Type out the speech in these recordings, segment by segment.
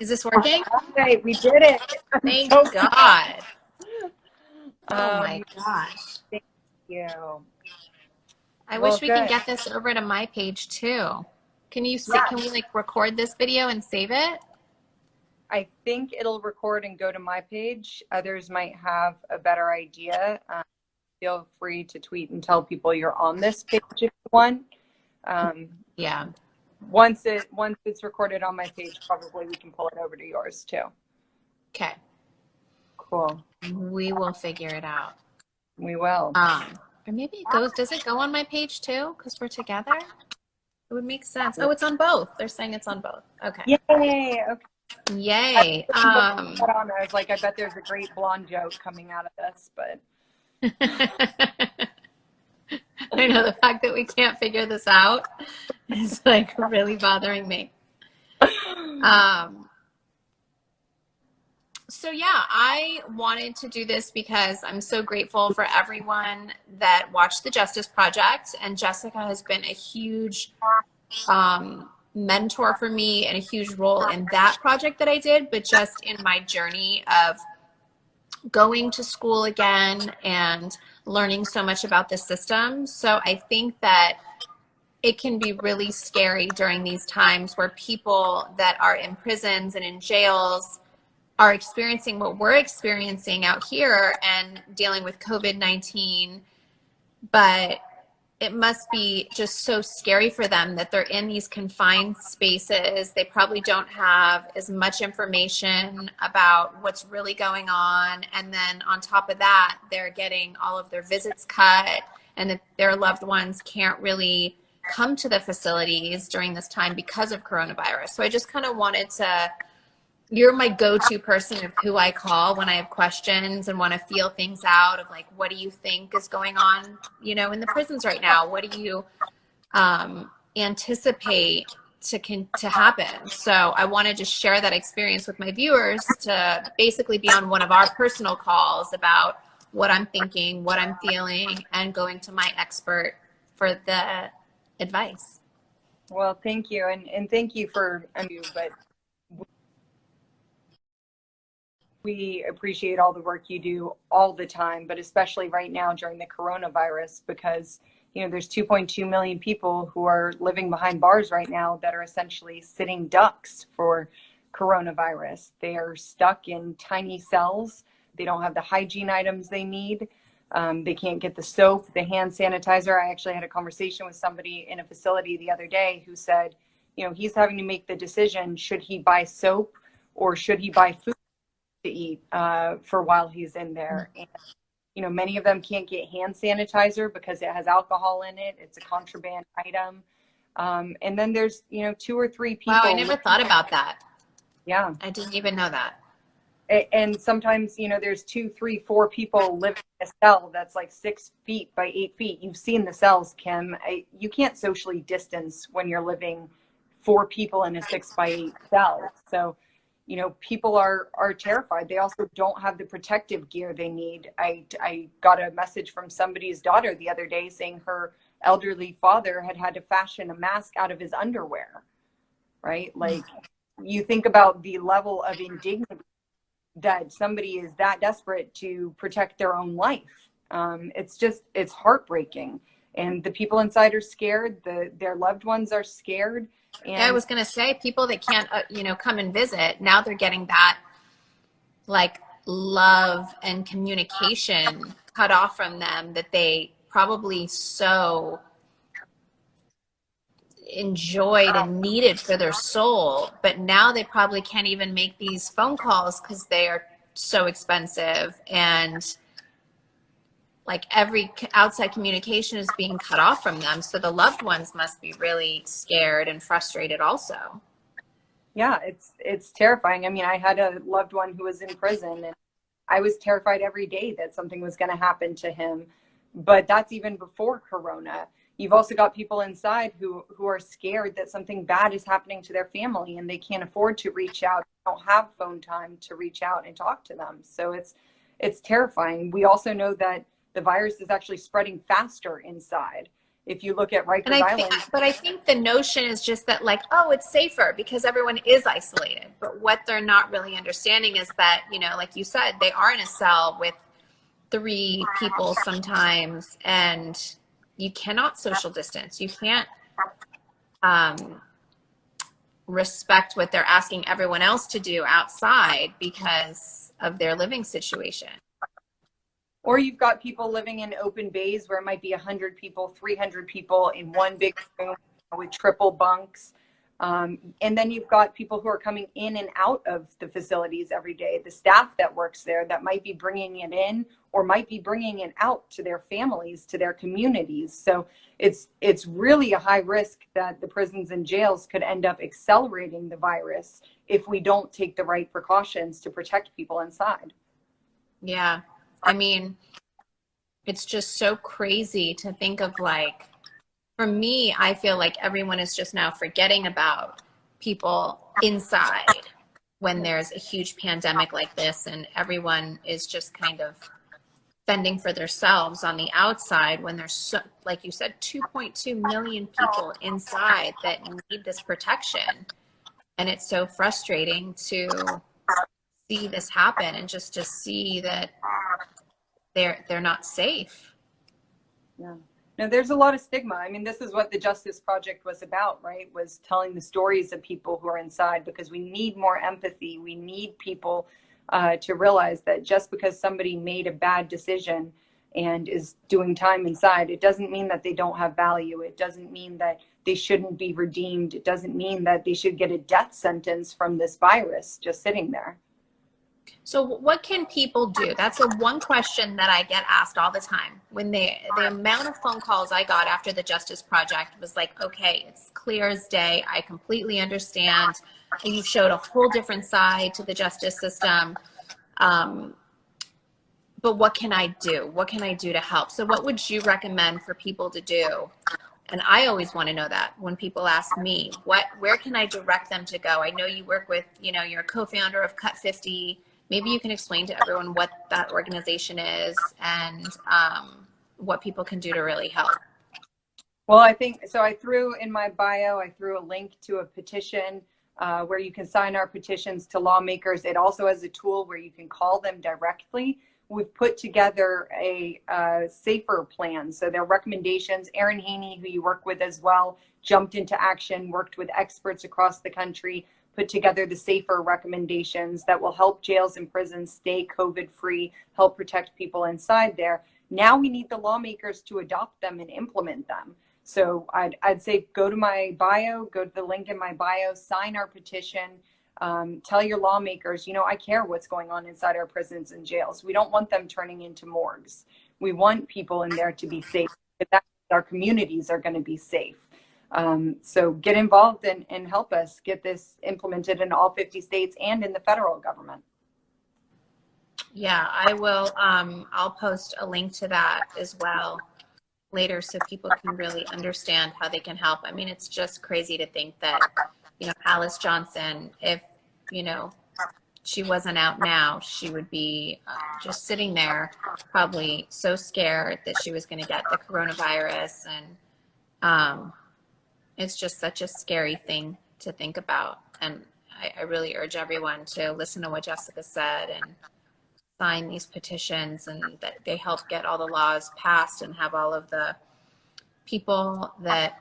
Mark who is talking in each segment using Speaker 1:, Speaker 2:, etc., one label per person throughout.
Speaker 1: Is this working?
Speaker 2: Right, we did it. I'm
Speaker 1: Thank
Speaker 2: so
Speaker 1: God. Oh my
Speaker 2: um,
Speaker 1: gosh.
Speaker 2: thank you.
Speaker 1: I
Speaker 2: Well,
Speaker 1: wish we can
Speaker 2: good.
Speaker 1: get this over to my page too. Can you see,
Speaker 2: Yeah,
Speaker 1: can we like record this video and save it?
Speaker 2: I think it'll record and go to my page. Others might have a better idea. Feel free to tweet and tell people you're on this page if you want. Um,
Speaker 1: Yeah.
Speaker 2: once it's recorded on my page, probably we can pull it over to yours too.
Speaker 1: Okay.
Speaker 2: Cool.
Speaker 1: We will figure it out.
Speaker 2: We will.
Speaker 1: Or maybe it goes, does it go on my page too? Because we're together? It would make sense. Oh, it's on both. They're saying it's on both. Okay.
Speaker 2: Yay. Okay.
Speaker 1: Yay.
Speaker 2: I was like, I bet there's a great blonde joke coming out of this, but
Speaker 1: I know the fact that we can't figure this out is like really bothering me. So yeah, I wanted to do this because I'm so grateful for everyone that watched the Justice Project, and Jessica has been a huge mentor for me and a huge role in that project that I did, but just in my journey of going to school again and learning so much about the system. So I think that it can be really scary during these times where people that are in prisons and in jails are experiencing what we're experiencing out here and dealing with COVID-19, but it must be just so scary for them that they're in these confined spaces. They probably don't have as much information about what's really going on. And then on top of that, they're getting all of their visits cut, and that their loved ones can't really come to the facilities during this time because of coronavirus. So I just kind of wanted to, you're my go-to person of who I call when I have questions and want to feel things out of like, what do you think is going on, you know, in the prisons right now? What do you anticipate to happen? So I wanted to share that experience with my viewers to basically be on one of our personal calls about what I'm thinking, what I'm feeling, and going to my expert for the advice.
Speaker 2: well, thank you. And thank you for, but we appreciate all the work you do all the time, but especially right now during the coronavirus, because there's 2.2 million people who are living behind bars right now that are essentially sitting ducks for coronavirus. They are stuck in tiny cells. They don't have the hygiene items they need. They can't get the soap, the hand sanitizer. I actually had a conversation with somebody in a facility the other day who said, he's having to make the decision, should he buy soap or should he buy food to eat for while he's in there. And many of them can't get hand sanitizer because it has alcohol in it. It's a contraband item. And then there's 2 or 3 people.
Speaker 1: Wow, I never thought about that.
Speaker 2: Yeah,
Speaker 1: I didn't even know that.
Speaker 2: and sometimes there's 2, 3, 4 people living in a cell that's like 6 feet by 8 feet. You've seen the cells, Kim. You can't socially distance when you're living 4 people in a 6 by 8 cell. So people are terrified. They also don't have the protective gear they need. I got a message from somebody's daughter the other day saying her elderly father had to fashion a mask out of his underwear, right? Like, you think about the level of indignity that somebody is that desperate to protect their own life. It's heartbreaking. And the people inside are scared. Their loved ones are scared. And
Speaker 1: yeah, I was going to say, people that can't, come and visit, now they're getting that like love and communication cut off from them that they probably so enjoyed and needed for their soul. But now they probably can't even make these phone calls because they are so expensive, and like every outside communication is being cut off from them. So the loved ones must be really scared and frustrated also.
Speaker 2: yeah, it's terrifying. I mean, I had a loved one who was in prison, and I was terrified every day that something was going to happen to him. But that's even before Corona. You've also got people inside who are scared that something bad is happening to their family, and they can't afford to reach out, don't have phone time to reach out and talk to them. So it's terrifying. We also know that the virus is actually spreading faster inside. If you look at
Speaker 1: And
Speaker 2: Rikers
Speaker 1: I think,
Speaker 2: Island,
Speaker 1: but I think the notion is just that like, oh, it's safer because everyone is isolated. But what they're not really understanding is that, you know, like you said, they are in a cell with 3 people sometimes, and you cannot social distance. You can't um, respect what they're asking everyone else to do outside because of their living situation.
Speaker 2: or you've got people living in open bays where it might be 100 people, 300 people in one big room with triple bunks. And then you've got people who are coming in and out of the facilities every day, the staff that works there that might be bringing it in or might be bringing it out to their families, to their communities. So it's really a high risk that the prisons and jails could end up accelerating the virus if we don't take the right precautions to protect people inside.
Speaker 1: Yeah. I mean, it's just so crazy to think of like, for me, I feel like everyone is just now forgetting about people inside when there's a huge pandemic like this, and everyone is just kind of fending for themselves on the outside when there's, so, like you said, 2.2 million people inside that need this protection. And it's so frustrating to see this happen and just to see that they're not safe.
Speaker 2: Yeah. No, there's a lot of stigma. I mean, this is what the Justice Project was about, right? Was telling the stories of people who are inside, because we need more empathy. We need people to realize that just because somebody made a bad decision and is doing time inside, it doesn't mean that they don't have value. It doesn't mean that they shouldn't be redeemed. It doesn't mean that they should get a death sentence from this virus just sitting there.
Speaker 1: So what can people do? That's the one question that I get asked all the time. When the amount of phone calls I got after the Justice Project was like, okay, it's clear as day. I completely understand. You showed a whole different side to the justice system. But what can I do? What can I do to help? So what would you recommend for people to do? And I always want to know that when people ask me, where can I direct them to go? I know you work with, you know, you're a co-founder of Cut 50. Maybe you can explain to everyone what that organization is and what people can do to really help.
Speaker 2: Well, I think so. I threw in my bio, I threw a link to a petition where you can sign our petitions to lawmakers. It also has a tool where you can call them directly. We've put together a safer plan. So their recommendations, Erin Haney, who you work with as well, jumped into action, worked with experts across the country, put together the safer recommendations that will help jails and prisons stay COVID-free, help protect people inside there. Now we need the lawmakers to adopt them and implement them. So I'd say go to my bio, go to the link in my bio, sign our petition, tell your lawmakers, you know, I care what's going on inside our prisons and jails. We don't want them turning into morgues. We want people in there to be safe, but that means our communities are going to be safe. So get involved and help us get this implemented in all 50 states and in the federal government.
Speaker 1: Yeah, I will. I'll post a link to that as well later so people can really understand how they can help. I mean, it's just crazy to think that, you know, Alice Johnson, if, you know, she wasn't out now, she would be just sitting there probably so scared that she was going to get the coronavirus. And it's just such a scary thing to think about. And I really urge everyone to listen to what Jessica said and sign these petitions, and that they help get all the laws passed and have all of the people that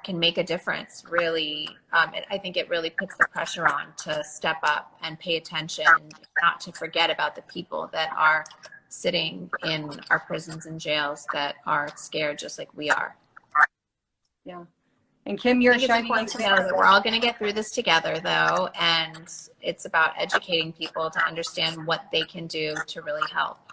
Speaker 1: can make a difference really. I think it really puts the pressure on to step up and pay attention, not to forget about the people that are sitting in our prisons and jails that are scared just like we are.
Speaker 2: Yeah. And Kim, you're
Speaker 1: I think it's important to know that we're all going to get through this together, though, and it's about educating people to understand what they can do to really help.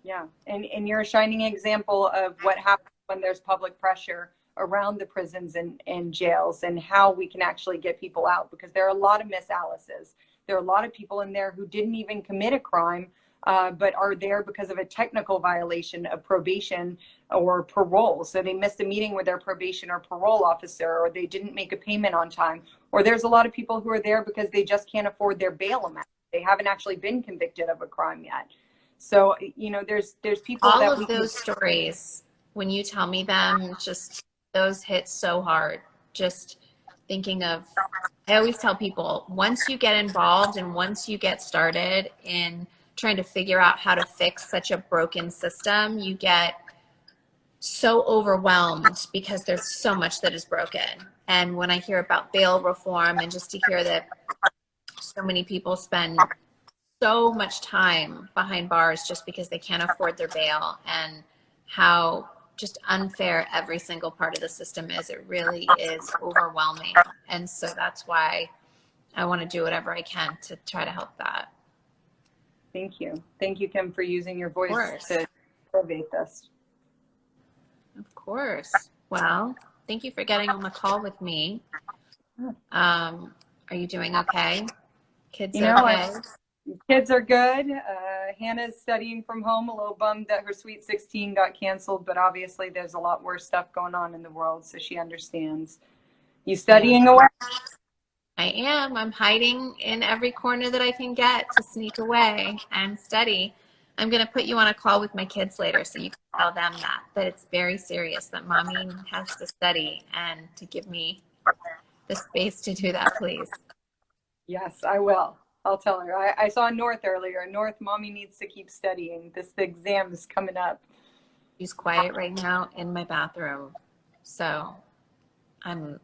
Speaker 2: Yeah, and you're a shining example of what happens when there's public pressure around the prisons and jails, and how we can actually get people out, because there are a lot of Miss Alices. There are a lot of people in there who didn't even commit a crime, but are there because of a technical violation of probation or parole. So they missed a meeting with their probation or parole officer, or they didn't make a payment on time. Or there's a lot of people who are there because they just can't afford their bail amount. They haven't actually been convicted of a crime yet. So, you know, there's people
Speaker 1: all
Speaker 2: that
Speaker 1: of those stories when you tell me them, just those hit so hard. Just thinking of, I always tell people, once you get involved and once you get started in trying to figure out how to fix such a broken system, you get so overwhelmed because there's so much that is broken. And when I hear about bail reform, and just to hear that so many people spend so much time behind bars just because they can't afford their bail, and how just unfair every single part of the system is, it really is overwhelming. And so that's why I want to do whatever I can to try to help that.
Speaker 2: Thank you. Thank you, Kim, for using your
Speaker 1: Of
Speaker 2: voice
Speaker 1: course.
Speaker 2: to elevate this.
Speaker 1: Of course. Well, thank you for getting on the call with me. Are you doing okay? Kids okay?
Speaker 2: Kids are good. Hannah's studying from home, a little bummed that her Sweet 16 got canceled, but obviously there's a lot worse stuff going on in the world, so she understands. You studying away?
Speaker 1: I am. I'm hiding in every corner that I can get to sneak away and study. I'm going to put you on a call with my kids later so you can tell them that it's very serious, that mommy has to study, and to give me the space to do that, please.
Speaker 2: Yes, I will. I'll tell her. I saw North earlier. North, mommy needs to keep studying. The exam is coming up.
Speaker 1: She's quiet right now in my bathroom, so I'm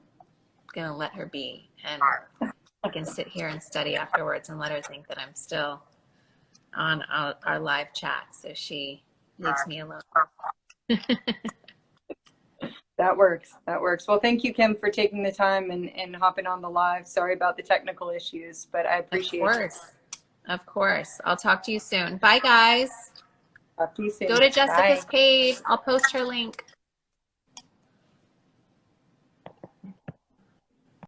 Speaker 1: going to let her be, and I can sit here and study afterwards and let her think that I'm still on our live chat, so she leaves me alone.
Speaker 2: That works. That works. Well, thank you, Kim, for taking the time and hopping on the live. Sorry about the technical issues, but I appreciate it.
Speaker 1: Of course. Of course. I'll talk to you soon. Bye, guys.
Speaker 2: Talk to you soon.
Speaker 1: Go to Jessica's
Speaker 2: Bye.
Speaker 1: page. I'll post her link.